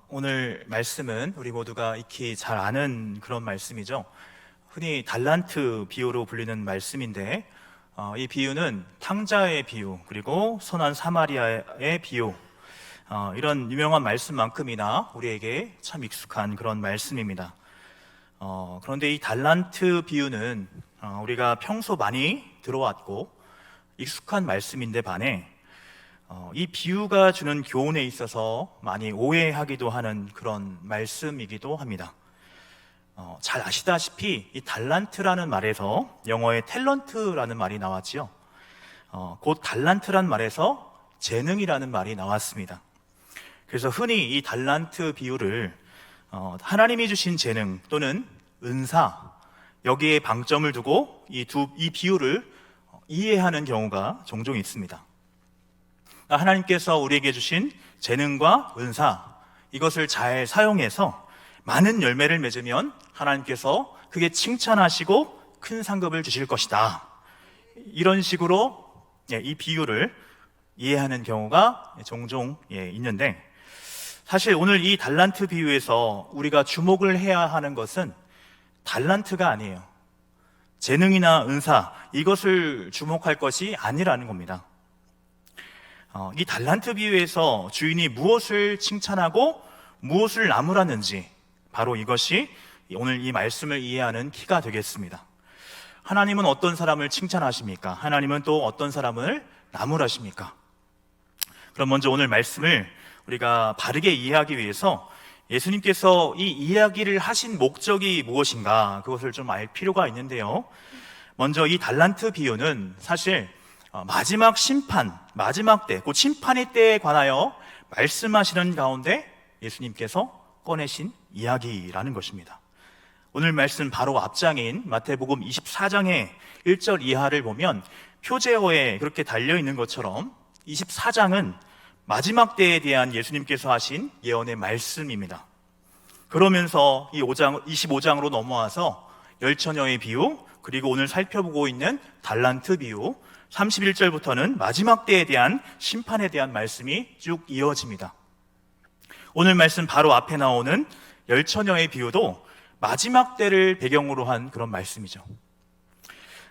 오늘 말씀은 우리 모두가 익히 잘 아는 그런 말씀이죠. 흔히 달란트 비유로 불리는 말씀인데, 이 비유는 탕자의 비유, 그리고 선한 사마리아의 비유, 이런 유명한 말씀만큼이나 우리에게 참 익숙한 그런 말씀입니다. 그런데 이 달란트 비유는 우리가 평소 많이 들어왔고 익숙한 말씀인데 반해 이 비유가 주는 교훈에 있어서 많이 오해하기도 하는 그런 말씀이기도 합니다. 잘 아시다시피 이 달란트라는 말에서 영어의 탤런트라는 말이 나왔지요. 곧 달란트란 말에서 재능이라는 말이 나왔습니다. 그래서 흔히 이 달란트 비유를 하나님이 주신 재능 또는 은사, 여기에 방점을 두고 이 비유를 이해하는 경우가 종종 있습니다. 하나님께서 우리에게 주신 재능과 은사, 이것을 잘 사용해서 많은 열매를 맺으면 하나님께서 그게 칭찬하시고 큰 상급을 주실 것이다. 이런 식으로 이 비유를 이해하는 경우가 종종 있는데, 사실 오늘 이 달란트 비유에서 우리가 주목을 해야 하는 것은 달란트가 아니에요. 재능이나 은사, 이것을 주목할 것이 아니라는 겁니다. 이 달란트 비유에서 주인이 무엇을 칭찬하고 무엇을 나무랐는지, 바로 이것이 오늘 이 말씀을 이해하는 키가 되겠습니다. 하나님은 어떤 사람을 칭찬하십니까? 하나님은 또 어떤 사람을 나무라십니까? 그럼 먼저 오늘 말씀을 우리가 바르게 이해하기 위해서 예수님께서 이 이야기를 하신 목적이 무엇인가, 그것을 좀 알 필요가 있는데요. 먼저 이 달란트 비유는 사실 마지막 심판, 마지막 때, 그 심판의 때에 관하여 말씀하시는 가운데 예수님께서 꺼내신 이야기라는 것입니다. 오늘 말씀 바로 앞장인 마태복음 24장의 1절 이하를 보면 표제어에 그렇게 달려있는 것처럼 24장은 마지막 때에 대한 예수님께서 하신 예언의 말씀입니다. 그러면서 이 25장으로 넘어와서 열처녀의 비유, 그리고 오늘 살펴보고 있는 달란트 비유, 31절부터는 마지막 때에 대한 심판에 대한 말씀이 쭉 이어집니다. 오늘 말씀 바로 앞에 나오는 열처녀의 비유도 마지막 때를 배경으로 한 그런 말씀이죠.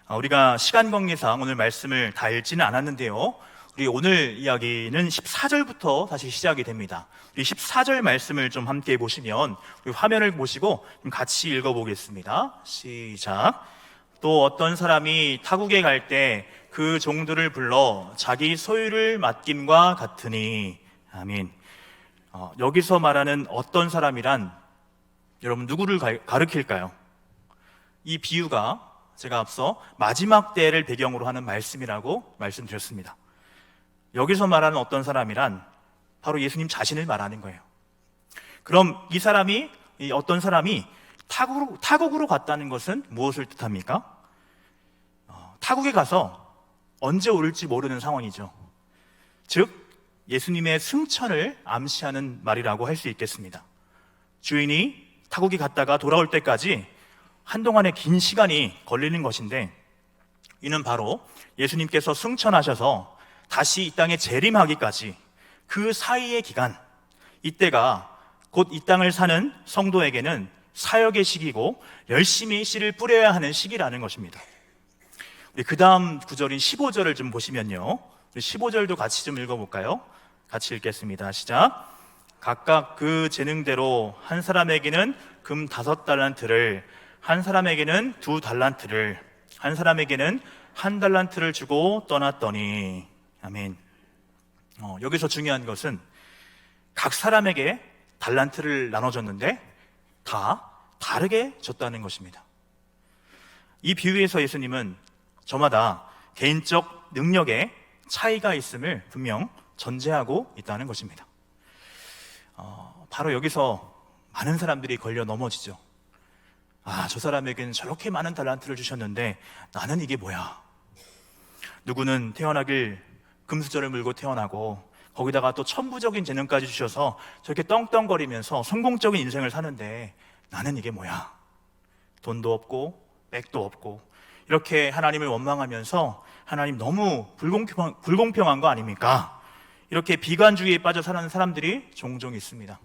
우리가 시간 관계상 오늘 말씀을 다 읽지는 않았는데요. 우리 오늘 이야기는 14절부터 다시 시작이 됩니다. 우리 14절 말씀을 좀 함께 보시면, 우리 화면을 보시고 좀 같이 읽어보겠습니다. 시작. 또 어떤 사람이 타국에 갈 때 그 종들을 불러 자기 소유를 맡김과 같으니. 아멘. 여기서 말하는 어떤 사람이란 여러분 누구를 가리킬까요? 이 비유가 제가 앞서 마지막 때를 배경으로 하는 말씀이라고 말씀드렸습니다. 여기서 말하는 어떤 사람이란 바로 예수님 자신을 말하는 거예요. 그럼 이 어떤 사람이 타국으로 갔다는 것은 무엇을 뜻합니까? 타국에 가서 언제 오를지 모르는 상황이죠. 즉 예수님의 승천을 암시하는 말이라고 할 수 있겠습니다. 주인이 타국에 갔다가 돌아올 때까지 한동안의 긴 시간이 걸리는 것인데, 이는 바로 예수님께서 승천하셔서 다시 이 땅에 재림하기까지 그 사이의 기간, 이때가 곧 이 땅을 사는 성도에게는 사역의 시기고 열심히 씨를 뿌려야 하는 시기라는 것입니다. 그 다음 구절인 15절을 좀 보시면요, 15절도 같이 좀 읽어볼까요? 같이 읽겠습니다. 시작. 각각 그 재능대로 한 사람에게는 금 5달란트를, 한 사람에게는 2달란트를, 한 사람에게는 1달란트를 주고 떠났더니. 아멘. 여기서 중요한 것은 각 사람에게 달란트를 나눠줬는데 다 다르게 줬다는 것입니다. 이 비유에서 예수님은 저마다 개인적 능력에 차이가 있음을 분명 전제하고 있다는 것입니다. 바로 여기서 많은 사람들이 걸려 넘어지죠. 저 사람에게는 저렇게 많은 달란트를 주셨는데 나는 이게 뭐야? 누구는 태어나길 금수저를 물고 태어나고 거기다가 또 천부적인 재능까지 주셔서 저렇게 떵떵거리면서 성공적인 인생을 사는데 나는 이게 뭐야? 돈도 없고 백도 없고, 이렇게 하나님을 원망하면서 하나님 너무 불공평한 거 아닙니까? 이렇게 비관주의에 빠져 사는 사람들이 종종 있습니다.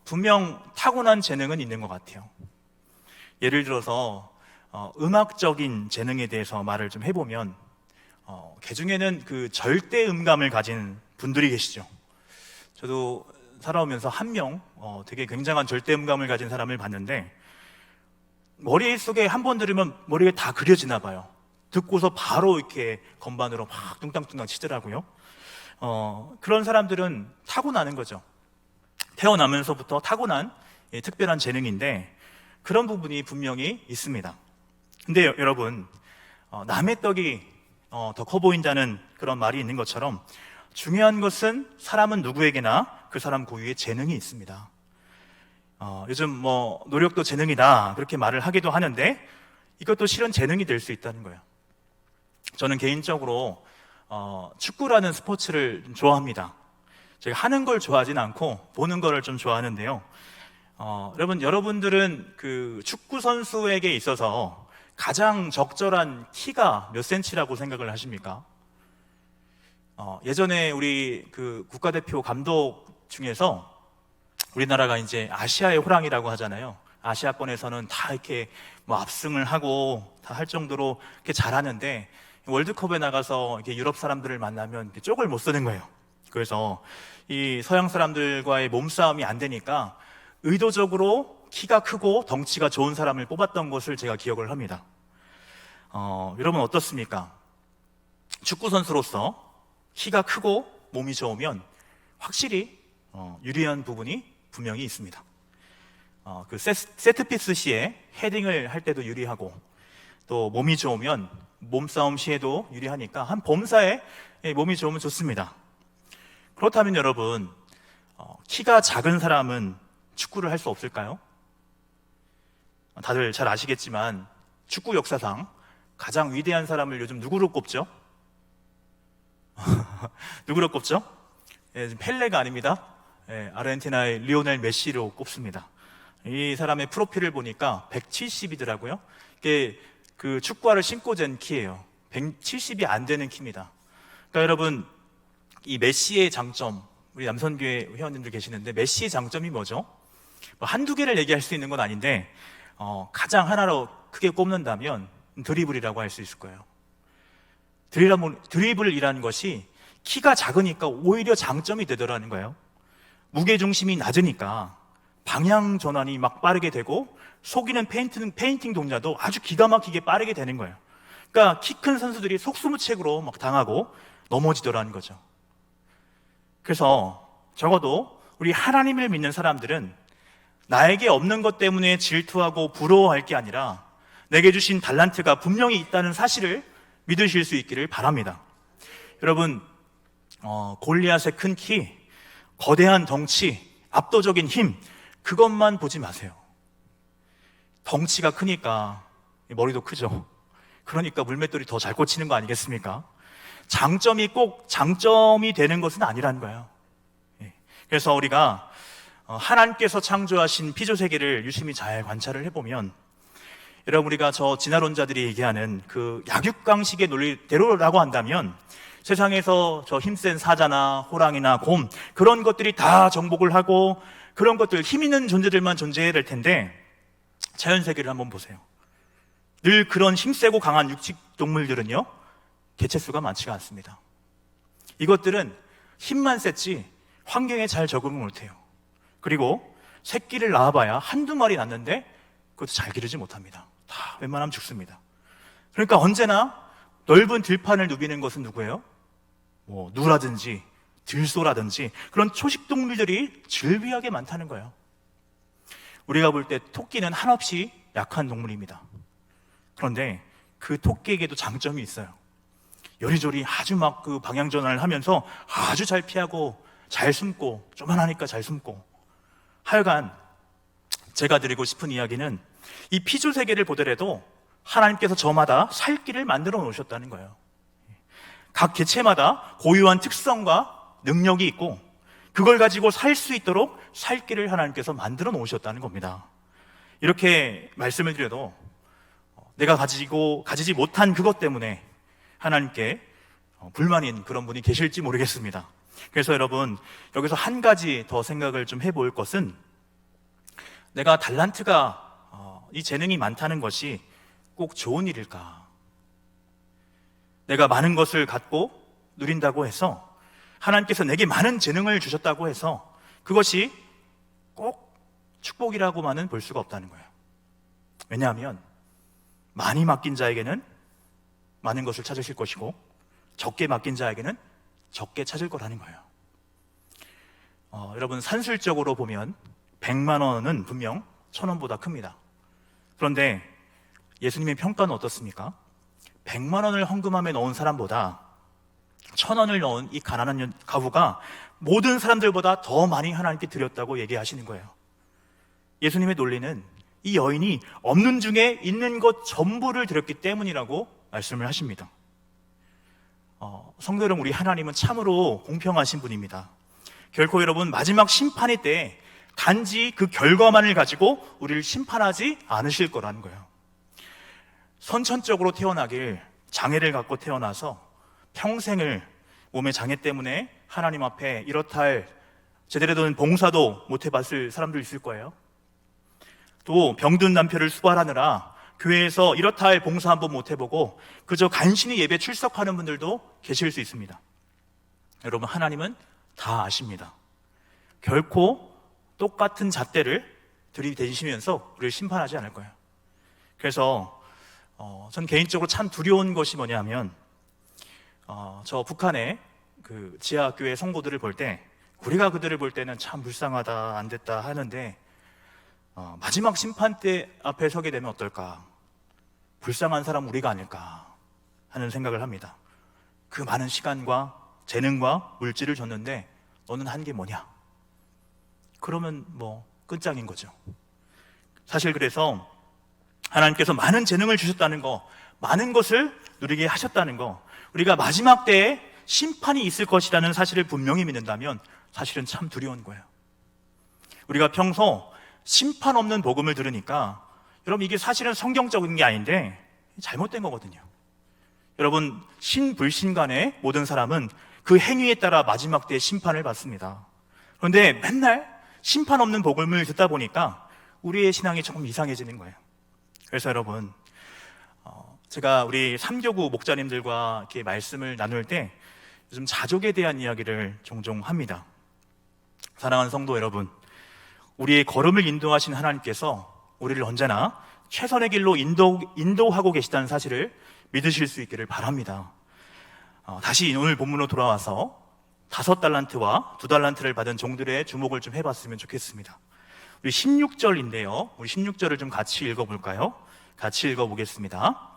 분명 타고난 재능은 있는 것 같아요. 예를 들어서 음악적인 재능에 대해서 말을 좀 해보면 그 중에는 그 절대 음감을 가진 분들이 계시죠. 저도 살아오면서 한 명 되게 굉장한 절대 음감을 가진 사람을 봤는데, 머릿속에 한 번 들으면 머리에 다 그려지나 봐요. 듣고서 바로 이렇게 건반으로 막 뚱땅뚱땅 치더라고요. 그런 사람들은 타고나는 거죠. 태어나면서부터 타고난 특별한 재능인데, 그런 부분이 분명히 있습니다. 근데 여러분, 남의 떡이 더 커 보인다는 그런 말이 있는 것처럼, 중요한 것은 사람은 누구에게나 그 사람 고유의 재능이 있습니다. 요즘 뭐 노력도 재능이다 그렇게 말을 하기도 하는데, 이것도 실은 재능이 될 수 있다는 거예요. 저는 개인적으로 축구라는 스포츠를 좀 좋아합니다. 제가 하는 걸 좋아하진 않고 보는 거를 좀 좋아하는데요. 여러분들은 그 축구 선수에게 있어서 가장 적절한 키가 몇 센치라고 생각을 하십니까? 예전에 우리 그 국가대표 감독 중에서 우리나라가 이제 아시아의 호랑이라고 하잖아요. 아시아권에서는 다 이렇게 뭐 압승을 하고 다 할 정도로 이렇게 잘하는데, 월드컵에 나가서 이렇게 유럽 사람들을 만나면 이렇게 쪽을 못 쓰는 거예요. 그래서 이 서양 사람들과의 몸싸움이 안 되니까 의도적으로 키가 크고 덩치가 좋은 사람을 뽑았던 것을 제가 기억을 합니다. 여러분 어떻습니까? 축구 선수로서 키가 크고 몸이 좋으면 확실히 유리한 부분이 분명히 있습니다. 그 세트피스 시에 헤딩을 할 때도 유리하고, 또 몸이 좋으면 몸싸움 시에도 유리하니까 한 범사에 몸이 좋으면 좋습니다. 그렇다면 여러분, 키가 작은 사람은 축구를 할 수 없을까요? 다들 잘 아시겠지만 축구 역사상 가장 위대한 사람을 요즘 누구로 꼽죠? 누구로 꼽죠? 펠레가 아닙니다. 아르헨티나의 리오넬 메시로 꼽습니다. 이 사람의 프로필을 보니까 170이더라고요. 이게 그 축구화를 신고 잰 키예요. 170이 안 되는 키입니다. 그러니까 여러분, 이 메시의 장점, 우리 남선교회 회원님들 계시는데 메시의 장점이 뭐죠? 뭐 한두 개를 얘기할 수 있는 건 아닌데, 가장 하나로 크게 꼽는다면 드리블이라고 할 수 있을 거예요. 드리블이라는 것이 키가 작으니까 오히려 장점이 되더라는 거예요. 무게중심이 낮으니까 방향 전환이 막 빠르게 되고, 속이는 페인팅 동작도 아주 기가 막히게 빠르게 되는 거예요. 그러니까 키 큰 선수들이 속수무책으로 막 당하고 넘어지더라는 거죠. 그래서 적어도 우리 하나님을 믿는 사람들은 나에게 없는 것 때문에 질투하고 부러워할 게 아니라 내게 주신 달란트가 분명히 있다는 사실을 믿으실 수 있기를 바랍니다. 여러분, 골리앗의 큰 키, 거대한 덩치, 압도적인 힘, 그것만 보지 마세요. 덩치가 크니까 머리도 크죠. 그러니까 물맷돌이 더 잘 꽂히는 거 아니겠습니까? 장점이 꼭 장점이 되는 것은 아니라는 거예요. 그래서 우리가 하나님께서 창조하신 피조세계를 유심히 잘 관찰을 해보면, 여러분, 우리가 저 진화론자들이 얘기하는 그 약육강식의 논리대로라고 한다면 세상에서 저 힘센 사자나 호랑이나 곰, 그런 것들이 다 정복을 하고 그런 것들, 힘 있는 존재들만 존재해야 될 텐데, 자연세계를 한번 보세요. 늘 그런 힘세고 강한 육식 동물들은요, 개체수가 많지가 않습니다. 이것들은 힘만 셌지 환경에 잘 적응을 못해요. 그리고 새끼를 낳아봐야 한두 마리 낳는데 그것도 잘 기르지 못합니다. 다 웬만하면 죽습니다. 그러니까 언제나 넓은 들판을 누비는 것은 누구예요? 뭐 누라든지 들소라든지 그런 초식 동물들이 즐비하게 많다는 거예요. 우리가 볼 때 토끼는 한없이 약한 동물입니다. 그런데 그 토끼에게도 장점이 있어요. 요리조리 아주 막 그 방향 전환을 하면서 아주 잘 피하고 잘 숨고, 조만하니까 잘 숨고. 하여간 제가 드리고 싶은 이야기는, 이 피조 세계를 보더라도 하나님께서 저마다 살 길을 만들어 놓으셨다는 거예요. 각 개체마다 고유한 특성과 능력이 있고 그걸 가지고 살 수 있도록 살 길을 하나님께서 만들어 놓으셨다는 겁니다. 이렇게 말씀을 드려도 내가 가지지 못한 그것 때문에 하나님께 불만인 그런 분이 계실지 모르겠습니다. 그래서 여러분, 여기서 한 가지 더 생각을 좀 해볼 것은, 내가 달란트가 이 재능이 많다는 것이 꼭 좋은 일일까? 내가 많은 것을 갖고 누린다고 해서, 하나님께서 내게 많은 재능을 주셨다고 해서 그것이 꼭 축복이라고만은 볼 수가 없다는 거예요. 왜냐하면 많이 맡긴 자에게는 많은 것을 찾으실 것이고, 적게 맡긴 자에게는 적게 찾을 거라는 거예요. 여러분, 산술적으로 보면 100만 원은 분명 1000원보다 큽니다. 그런데 예수님의 평가는 어떻습니까? 100만 원을 헌금함에 넣은 사람보다 1000원을 넣은 이 가난한 가부가 모든 사람들보다 더 많이 하나님께 드렸다고 얘기하시는 거예요. 예수님의 논리는 이 여인이 없는 중에 있는 것 전부를 드렸기 때문이라고 말씀을 하십니다. 성도 여러분, 우리 하나님은 참으로 공평하신 분입니다. 결코 여러분, 마지막 심판의 때 단지 그 결과만을 가지고 우리를 심판하지 않으실 거라는 거예요. 선천적으로 태어나길 장애를 갖고 태어나서 평생을 몸의 장애 때문에 하나님 앞에 이렇다 할 제대로 된 봉사도 못 해봤을 사람도 있을 거예요. 또 병든 남편을 수발하느라 교회에서 이렇다 할 봉사 한번 못 해보고 그저 간신히 예배 출석하는 분들도 계실 수 있습니다. 여러분, 하나님은 다 아십니다. 결코 똑같은 잣대를 들이대시면서 우리를 심판하지 않을 거예요. 그래서 전 개인적으로 참 두려운 것이 뭐냐면, 저 북한의 그 지하교회 성도들을 볼 때, 우리가 그들을 볼 때는 참 불쌍하다, 안 됐다 하는데, 마지막 심판 때 앞에 서게 되면 어떨까? 불쌍한 사람 우리가 아닐까 하는 생각을 합니다. 그 많은 시간과 재능과 물질을 줬는데 너는 한 게 뭐냐? 그러면 뭐 끝장인 거죠. 사실 그래서 하나님께서 많은 재능을 주셨다는 거, 많은 것을 누리게 하셨다는 거, 우리가 마지막 때에 심판이 있을 것이라는 사실을 분명히 믿는다면 사실은 참 두려운 거예요. 우리가 평소 심판 없는 복음을 들으니까, 여러분, 이게 사실은 성경적인 게 아닌데 잘못된 거거든요. 여러분, 신불신 간의 모든 사람은 그 행위에 따라 마지막 때에 심판을 받습니다. 그런데 맨날 심판 없는 복음을 듣다 보니까 우리의 신앙이 조금 이상해지는 거예요. 그래서 여러분, 제가 우리 삼교구 목자님들과 이렇게 말씀을 나눌 때 요즘 자족에 대한 이야기를 종종 합니다. 사랑하는 성도 여러분, 우리의 걸음을 인도하신 하나님께서 우리를 언제나 최선의 길로 인도하고 계시다는 사실을 믿으실 수 있기를 바랍니다. 다시 오늘 본문으로 돌아와서 5달란트와 2달란트를 받은 종들의 주목을 좀 해봤으면 좋겠습니다. 우리 16절인데요. 우리 16절을 좀 같이 읽어볼까요? 같이 읽어보겠습니다.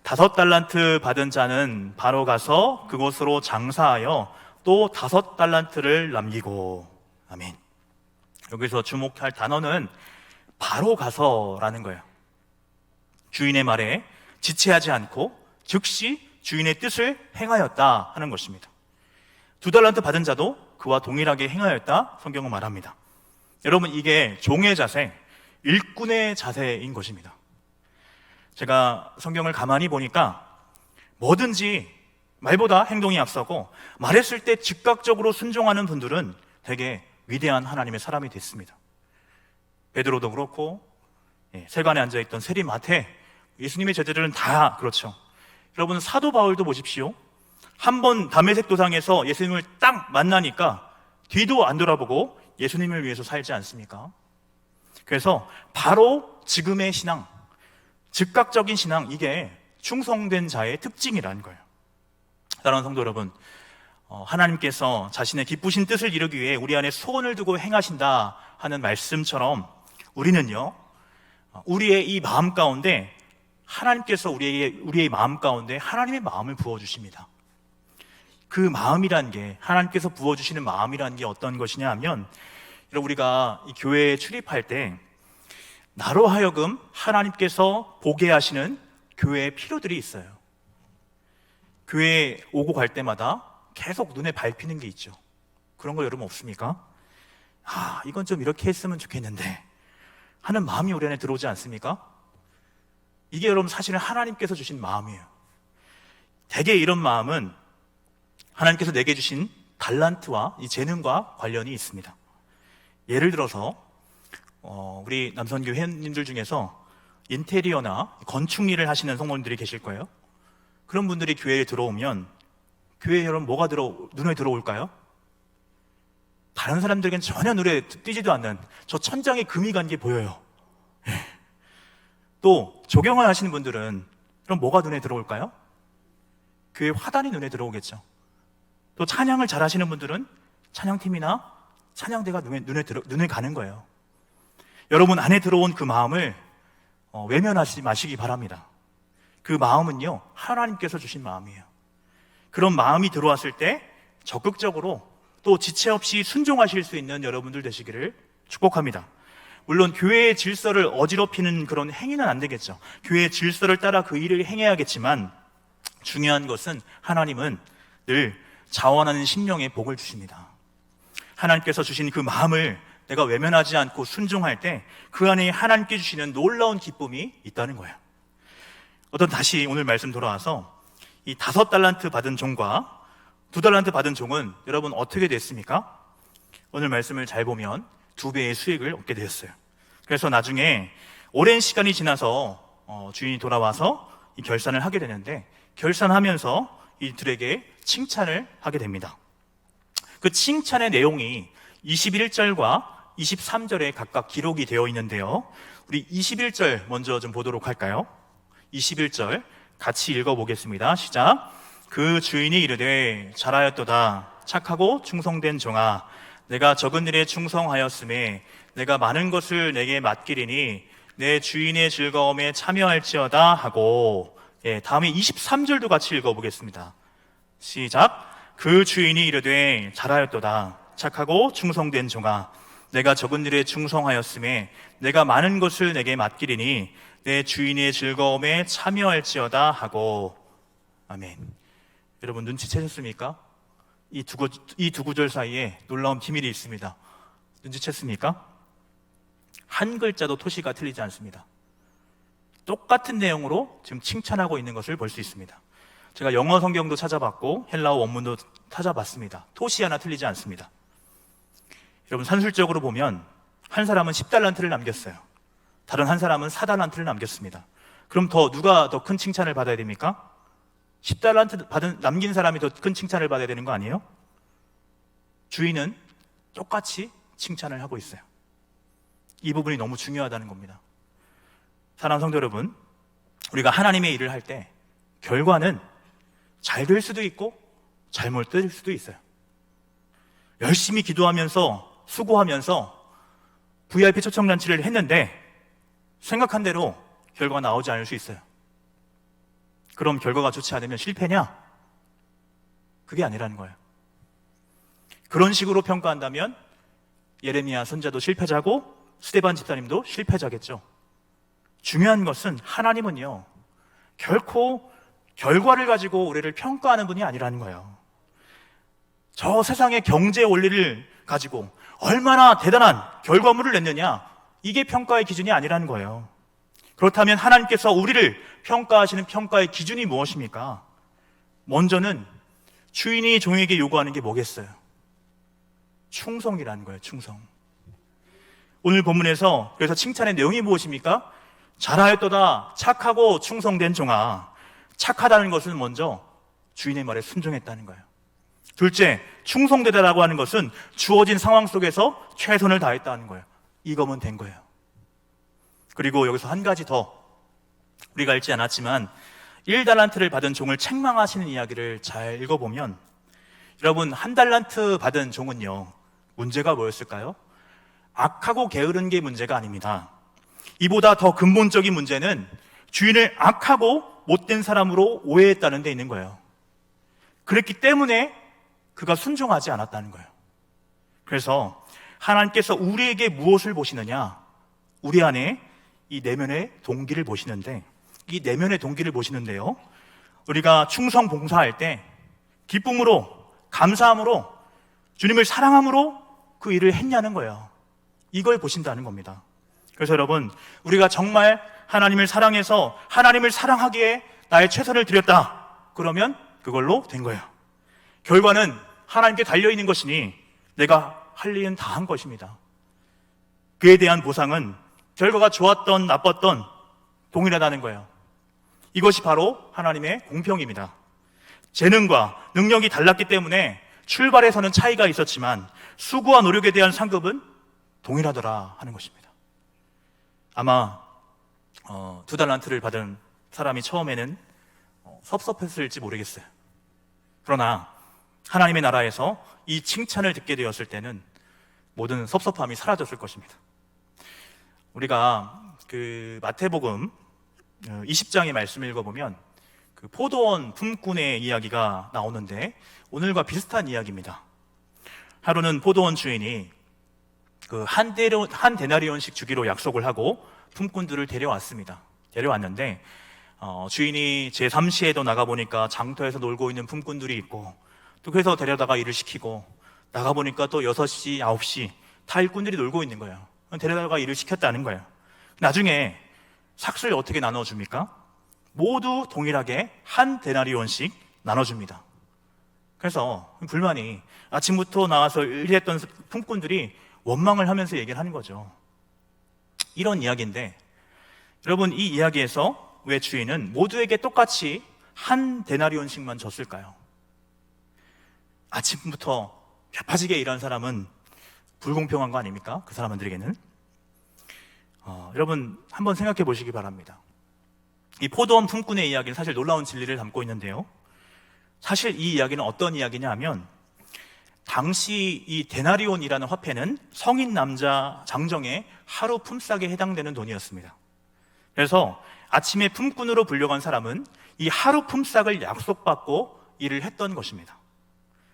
5달란트 받은 자는 바로 가서 그곳으로 장사하여 또 5달란트를 남기고. 아멘. 여기서 주목할 단어는 바로 가서라는 거예요. 주인의 말에 지체하지 않고 즉시 주인의 뜻을 행하였다 하는 것입니다. 2달란트 받은 자도 그와 동일하게 행하였다 성경은 말합니다. 여러분, 이게 종의 자세, 일꾼의 자세인 것입니다. 제가 성경을 가만히 보니까 뭐든지 말보다 행동이 앞서고 말했을 때 즉각적으로 순종하는 분들은 되게 위대한 하나님의 사람이 됐습니다. 베드로도 그렇고, 세관에 앉아있던 세리마태, 예수님의 제자들은 다 그렇죠. 여러분, 사도 바울도 보십시오. 한번 다메섹 도상에서 예수님을 딱 만나니까 뒤도 안 돌아보고 예수님을 위해서 살지 않습니까? 그래서 바로 지금의 신앙, 즉각적인 신앙, 이게 충성된 자의 특징이라는 거예요. 사랑하는 성도 여러분, 하나님께서 자신의 기쁘신 뜻을 이루기 위해 우리 안에 소원을 두고 행하신다 하는 말씀처럼 우리는요, 우리의 이 마음 가운데 하나님께서 우리의 마음 가운데 하나님의 마음을 부어주십니다. 그 마음이란 게, 하나님께서 부어주시는 마음이란 게 어떤 것이냐 하면, 우리가 이 교회에 출입할 때 나로 하여금 하나님께서 보게 하시는 교회의 필요들이 있어요. 교회에 오고 갈 때마다 계속 눈에 밟히는 게 있죠. 그런 거 여러분 없습니까? 이건 좀 이렇게 했으면 좋겠는데 하는 마음이 우리 안에 들어오지 않습니까? 이게 여러분 사실은 하나님께서 주신 마음이에요. 대개 이런 마음은 하나님께서 내게 주신 달란트와 이 재능과 관련이 있습니다. 예를 들어서 우리 남선교 회원님들 중에서 인테리어나 건축 일을 하시는 성도님들이 계실 거예요. 그런 분들이 교회에 들어오면 교회에 여러분 뭐가 눈에 들어올까요? 다른 사람들에겐 전혀 눈에 띄지도 않는 저 천장에 금이 간 게 보여요. 또 조경을 하시는 분들은 그럼 뭐가 눈에 들어올까요? 교회 화단이 눈에 들어오겠죠. 또 찬양을 잘 하시는 분들은 찬양팀이나 찬양대가 눈에 가는 거예요. 여러분 안에 들어온 그 마음을 외면하지 마시기 바랍니다. 그 마음은요, 하나님께서 주신 마음이에요. 그런 마음이 들어왔을 때 적극적으로 또 지체 없이 순종하실 수 있는 여러분들 되시기를 축복합니다. 물론 교회의 질서를 어지럽히는 그런 행위는 안 되겠죠. 교회의 질서를 따라 그 일을 행해야겠지만 중요한 것은 하나님은 늘 자원하는 심령에 복을 주십니다. 하나님께서 주신 그 마음을 내가 외면하지 않고 순종할 때 그 안에 하나님께 주시는 놀라운 기쁨이 있다는 거예요. 다시 오늘 말씀 돌아와서 이 5달란트 받은 종과 2달란트 받은 종은 여러분 어떻게 됐습니까? 오늘 말씀을 잘 보면 2배의 수익을 얻게 되었어요. 그래서 나중에 오랜 시간이 지나서 주인이 돌아와서 이 결산을 하게 되는데, 결산하면서 이들에게 칭찬을 하게 됩니다. 그 칭찬의 내용이 21절과 23절에 각각 기록이 되어 있는데요, 우리 21절 먼저 좀 보도록 할까요? 21절 같이 읽어보겠습니다. 시작. 그 주인이 이르되 잘하였도다 착하고 충성된 종아, 내가 적은 일에 충성하였음에 내가 많은 것을 내게 맡기리니 내 주인의 즐거움에 참여할지어다 하고, 다음에 23절도 같이 읽어보겠습니다. 시작. 그 주인이 이르되 잘하였도다 착하고 충성된 종아, 내가 적은 일에 충성하였음에 내가 많은 것을 내게 맡기리니 내 주인의 즐거움에 참여할지어다 하고. 아멘. 여러분 눈치채셨습니까? 이 두 구절 사이에 놀라운 비밀이 있습니다. 눈치챘습니까? 한 글자도 토시가 틀리지 않습니다. 똑같은 내용으로 지금 칭찬하고 있는 것을 볼 수 있습니다. 제가 영어 성경도 찾아봤고 헬라어 원문도 찾아봤습니다. 토시 하나 틀리지 않습니다. 여러분 산술적으로 보면 한 사람은 10달란트를 남겼어요. 다른 한 사람은 4달란트를 남겼습니다. 그럼 누가 더 큰 칭찬을 받아야 됩니까? 10달란트 남긴 사람이 더 큰 칭찬을 받아야 되는 거 아니에요? 주인은 똑같이 칭찬을 하고 있어요. 이 부분이 너무 중요하다는 겁니다. 사랑하는 성도 여러분, 우리가 하나님의 일을 할 때 결과는 잘 될 수도 있고 잘못될 수도 있어요. 열심히 기도하면서 수고하면서 VIP 초청잔치를 했는데 생각한 대로 결과가 나오지 않을 수 있어요. 그럼 결과가 좋지 않으면 실패냐? 그게 아니라는 거예요. 그런 식으로 평가한다면 예레미야 선지자도 실패자고 스데반 집사님도 실패자겠죠. 중요한 것은 하나님은요, 결코 결과를 가지고 우리를 평가하는 분이 아니라는 거예요. 저 세상의 경제 원리를 가지고 얼마나 대단한 결과물을 냈느냐, 이게 평가의 기준이 아니라는 거예요. 그렇다면 하나님께서 우리를 평가하시는 평가의 기준이 무엇입니까? 먼저는 주인이 종에게 요구하는 게 뭐겠어요? 충성이라는 거예요. 충성. 오늘 본문에서 그래서 칭찬의 내용이 무엇입니까? 잘하였도다 착하고 충성된 종아. 착하다는 것은 먼저 주인의 말에 순종했다는 거예요. 둘째, 충성되다라고 하는 것은 주어진 상황 속에서 최선을 다했다는 거예요. 이거면 된 거예요. 그리고 여기서 한 가지 더, 우리가 읽지 않았지만 1달란트를 받은 종을 책망하시는 이야기를 잘 읽어보면, 여러분 1달란트 받은 종은요, 문제가 뭐였을까요? 악하고 게으른 게 문제가 아닙니다. 이보다 더 근본적인 문제는 주인을 악하고 못된 사람으로 오해했다는 데 있는 거예요. 그랬기 때문에 그가 순종하지 않았다는 거예요. 그래서 하나님께서 우리에게 무엇을 보시느냐? 우리 안에 이 내면의 동기를 보시는데, 이 내면의 동기를 보시는데요, 우리가 충성 봉사할 때 기쁨으로, 감사함으로, 주님을 사랑함으로 그 일을 했냐는 거예요. 이걸 보신다는 겁니다. 그래서 여러분, 우리가 정말 하나님을 사랑해서 하나님을 사랑하기에 나의 최선을 드렸다, 그러면 그걸로 된 거예요. 결과는 하나님께 달려있는 것이니 내가 할 일은 다 한 것입니다. 그에 대한 보상은 결과가 좋았던 나빴던 동일하다는 거예요. 이것이 바로 하나님의 공평입니다. 재능과 능력이 달랐기 때문에 출발에서는 차이가 있었지만 수고와 노력에 대한 상급은 동일하더라 하는 것입니다. 아마 2달란트를 받은 사람이 처음에는 섭섭했을지 모르겠어요. 그러나 하나님의 나라에서 이 칭찬을 듣게 되었을 때는 모든 섭섭함이 사라졌을 것입니다. 우리가 그 마태복음 20장의 말씀을 읽어보면 그 포도원 품꾼의 이야기가 나오는데 오늘과 비슷한 이야기입니다. 하루는 포도원 주인이 그 한 데나리온씩 주기로 약속을 하고 품꾼들을 데려왔는데 주인이 제3시에도 나가보니까 장터에서 놀고 있는 품꾼들이 있고, 또 그래서 데려다가 일을 시키고, 나가보니까 또 6시, 9시 다 일꾼들이 놀고 있는 거예요. 데려다가 일을 시켰다는 거예요. 나중에 삭슬을 어떻게 나눠줍니까? 모두 동일하게 한 데나리온씩 나눠줍니다. 그래서 불만이 아침부터 나와서 일했던 품꾼들이 원망을 하면서 얘기를 하는 거죠. 이런 이야기인데, 여러분, 이 이야기에서 왜 주인은 모두에게 똑같이 한 데나리온씩만 줬을까요? 아침부터 벼파지게 일한 사람은 불공평한 거 아닙니까? 그 사람들에게는. 여러분, 한번 생각해 보시기 바랍니다. 이 포도원 품꾼의 이야기는 사실 놀라운 진리를 담고 있는데요, 사실 이 이야기는 어떤 이야기냐 하면, 당시 이 데나리온이라는 화폐는 성인 남자 장정의 하루 품삯에 해당되는 돈이었습니다. 그래서 아침에 품꾼으로 불려간 사람은 이 하루 품삯을 약속받고 일을 했던 것입니다.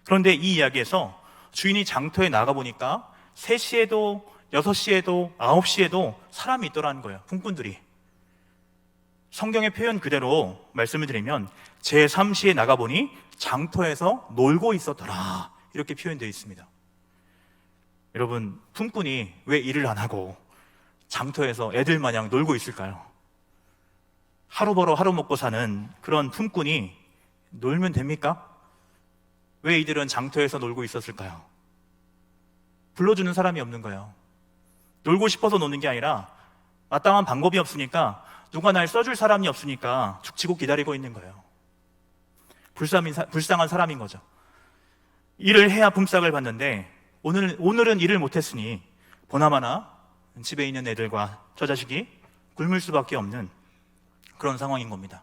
그런데 이 이야기에서 주인이 장터에 나가보니까 3시에도 6시에도 9시에도 사람이 있더라는 거예요. 품꾼들이. 성경의 표현 그대로 말씀을 드리면 제3시에 나가보니 장터에서 놀고 있었더라, 이렇게 표현되어 있습니다. 여러분, 품꾼이 왜 일을 안 하고 장터에서 애들 마냥 놀고 있을까요? 하루 벌어 하루 먹고 사는 그런 품꾼이 놀면 됩니까? 왜 이들은 장터에서 놀고 있었을까요? 불러주는 사람이 없는 거예요. 놀고 싶어서 노는 게 아니라 마땅한 방법이 없으니까, 누가 날 써줄 사람이 없으니까 죽치고 기다리고 있는 거예요. 불쌍한 사람인 거죠. 일을 해야 품삯을 받는데 오늘은 일을 못했으니 보나마나 집에 있는 애들과 저 자식이 굶을 수밖에 없는 그런 상황인 겁니다.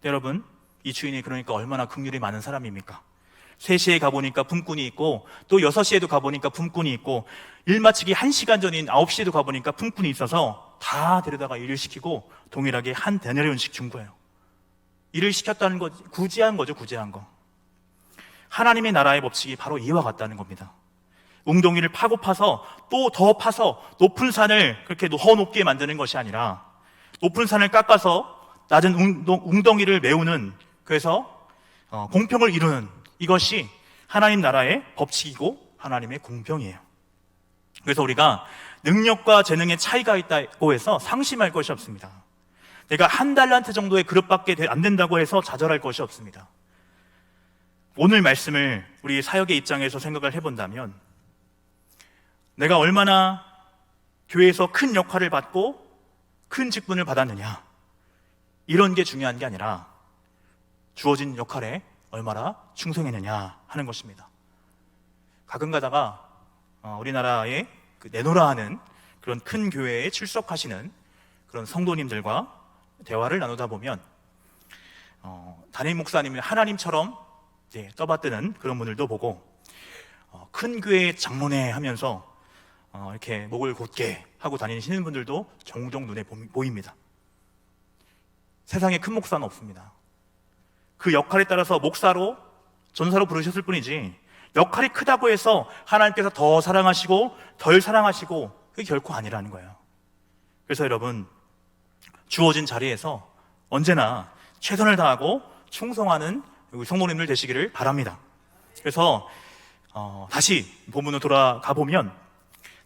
여러분, 이 주인이 그러니까 얼마나 긍휼이 많은 사람입니까? 3시에 가보니까 품꾼이 있고, 또 6시에도 가보니까 품꾼이 있고, 일 마치기 1시간 전인 9시에도 가보니까 품꾼이 있어서 다 데려다가 일을 시키고 동일하게 한 데나리온씩 준 거예요. 일을 시켰다는 거, 구제한 거죠, 구제한 거. 하나님의 나라의 법칙이 바로 이와 같다는 겁니다. 웅덩이를 파고 파서 또 더 파서 높은 산을 그렇게 더 높게 만드는 것이 아니라, 높은 산을 깎아서 낮은 웅덩이를 메우는, 그래서 공평을 이루는, 이것이 하나님 나라의 법칙이고 하나님의 공평이에요. 그래서 우리가 능력과 재능의 차이가 있다고 해서 상심할 것이 없습니다. 내가 1달란트 정도의 그릇밖에 안 된다고 해서 좌절할 것이 없습니다. 오늘 말씀을 우리 사역의 입장에서 생각을 해본다면, 내가 얼마나 교회에서 큰 역할을 받고 큰 직분을 받았느냐, 이런 게 중요한 게 아니라 주어진 역할에 얼마나 충성했느냐 하는 것입니다. 가끔 가다가 우리나라에 내노라 하는 그런 큰 교회에 출석하시는 그런 성도님들과 대화를 나누다 보면 담임 목사님이 하나님처럼 떠받드는 그런 분들도 보고, 큰 교회 장로네 하면서 이렇게 목을 곧게 하고 다니시는 분들도 종종 눈에 보입니다. 세상에 큰 목사는 없습니다. 그 역할에 따라서 목사로, 전사로 부르셨을 뿐이지, 역할이 크다고 해서 하나님께서 더 사랑하시고 덜 사랑하시고, 그게 결코 아니라는 거예요. 그래서 여러분, 주어진 자리에서 언제나 최선을 다하고 충성하는 성도님들 되시기를 바랍니다. 그래서 다시 본문으로 돌아가 보면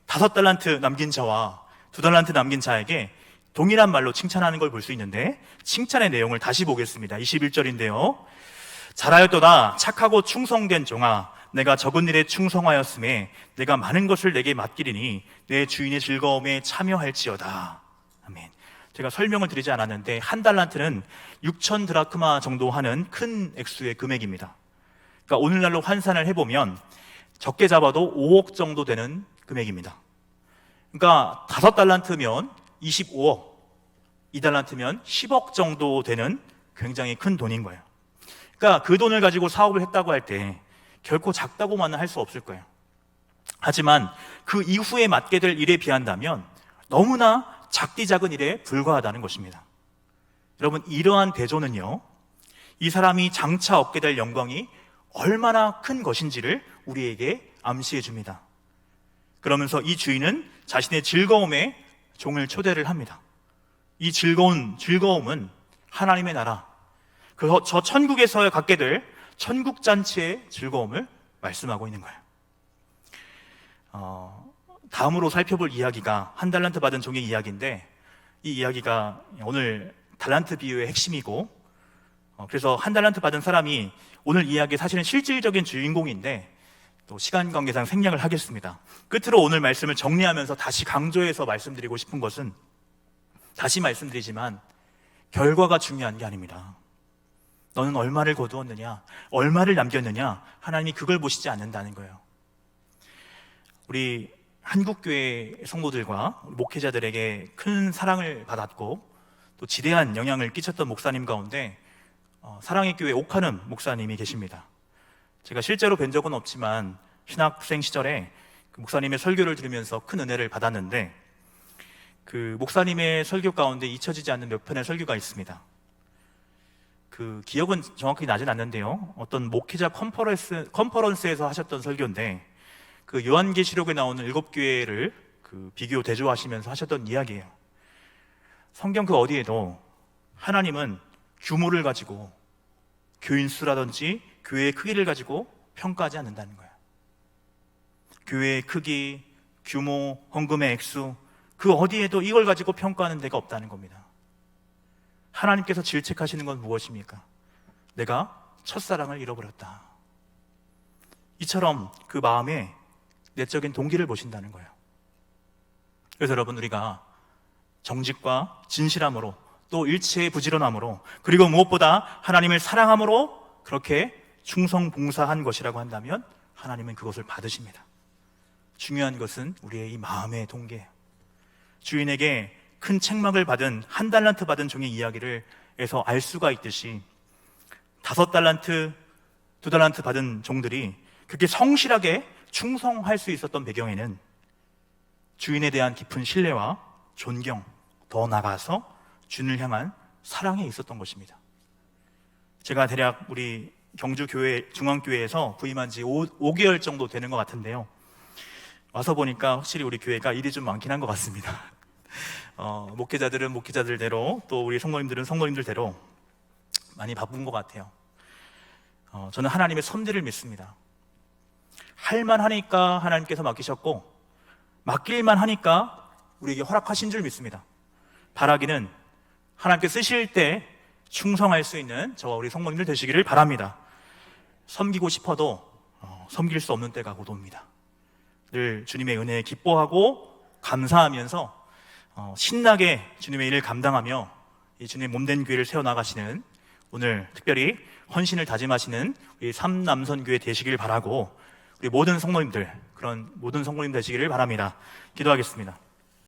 5달란트 남긴 자와 2달란트 남긴 자에게 동일한 말로 칭찬하는 걸 볼 수 있는데, 칭찬의 내용을 다시 보겠습니다. 21절인데요. 잘하였도다 착하고 충성된 종아, 내가 적은 일에 충성하였음에 내가 많은 것을 내게 맡기리니 내 주인의 즐거움에 참여할지어다. 아멘. 제가 설명을 드리지 않았는데 한 달란트는 6천 드라크마 정도 하는 큰 액수의 금액입니다. 그러니까 오늘날로 환산을 해보면 적게 잡아도 5억 정도 되는 금액입니다. 그러니까 5달란트면 25억, 2달란트면 10억 정도 되는 굉장히 큰 돈인 거예요. 그러니까 그 돈을 가지고 사업을 했다고 할 때 결코 작다고만은 할 수 없을 거예요. 하지만 그 이후에 맡게 될 일에 비한다면 너무나 작디 작은 일에 불과하다는 것입니다. 여러분, 이러한 대조는요, 이 사람이 장차 얻게 될 영광이 얼마나 큰 것인지를 우리에게 암시해 줍니다. 그러면서 이 주인은 자신의 즐거움에 종을 초대를 합니다. 이 즐거움은 하나님의 나라, 저 천국에서 갖게 될 천국잔치의 즐거움을 말씀하고 있는 거예요. 다음으로 살펴볼 이야기가 한 달란트 받은 종의 이야기인데, 이 이야기가 오늘 달란트 비유의 핵심이고, 그래서 한 달란트 받은 사람이 오늘 이야기의 사실은 실질적인 주인공인데 또 시간 관계상 생략을 하겠습니다. 끝으로 오늘 말씀을 정리하면서 다시 강조해서 말씀드리고 싶은 것은, 다시 말씀드리지만 결과가 중요한 게 아닙니다. 너는 얼마를 거두었느냐, 얼마를 남겼느냐, 하나님이 그걸 보시지 않는다는 거예요. 우리 한국교회 성도들과 목회자들에게 큰 사랑을 받았고 또 지대한 영향을 끼쳤던 목사님 가운데 사랑의 교회 옥하는 목사님이 계십니다. 제가 실제로 뵌 적은 없지만 신학생 시절에 그 목사님의 설교를 들으면서 큰 은혜를 받았는데, 그 목사님의 설교 가운데 잊혀지지 않는 몇 편의 설교가 있습니다. 그 기억은 정확히 나진 않는데요, 어떤 목회자 컨퍼런스에서 하셨던 설교인데, 그 요한계시록에 나오는 7교회를 그 비교 대조하시면서 하셨던 이야기예요. 성경 그 어디에도 하나님은 규모를 가지고, 교인 수라든지 교회의 크기를 가지고 평가하지 않는다는 거예요. 교회의 크기, 규모, 헌금의 액수, 그 어디에도 이걸 가지고 평가하는 데가 없다는 겁니다. 하나님께서 질책하시는 건 무엇입니까? 내가 첫사랑을 잃어버렸다. 이처럼 그 마음에 내적인 동기를 보신다는 거예요. 그래서 여러분, 우리가 정직과 진실함으로, 또 일체의 부지런함으로, 그리고 무엇보다 하나님을 사랑함으로 그렇게 충성봉사한 것이라고 한다면 하나님은 그것을 받으십니다. 중요한 것은 우리의 이 마음의 동기예요. 주인에게 큰 책망을 받은 한 달란트 받은 종의 이야기를 에서 알 수가 있듯이 5달란트, 2달란트 받은 종들이 그렇게 성실하게 충성할 수 있었던 배경에는 주인에 대한 깊은 신뢰와 존경, 더 나아가서 주인을 향한 사랑에 있었던 것입니다. 제가 대략 우리 경주교회 중앙교회에서 부임한 지 5개월 정도 되는 것 같은데요, 와서 보니까 확실히 우리 교회가 일이 좀 많긴 한 것 같습니다. 목회자들은 목회자들대로, 또 우리 성도님들은 성도님들대로 많이 바쁜 것 같아요. 저는 하나님의 섭리를 믿습니다. 할만 하니까 하나님께서 맡기셨고, 맡길만 하니까 우리에게 허락하신 줄 믿습니다. 바라기는 하나님께 쓰실 때 충성할 수 있는 저와 우리 성도님들 되시기를 바랍니다. 섬기고 싶어도 섬길 수 없는 때가 곧 옵니다. 늘 주님의 은혜에 기뻐하고 감사하면서 신나게 주님의 일을 감당하며 이 주님의 몸된 교회를 세워나가시는, 오늘 특별히 헌신을 다짐하시는 우리 삼남선교회 되시길 바라고, 우리 모든 성도님들, 그런 모든 성도님 되시기를 바랍니다. 기도하겠습니다.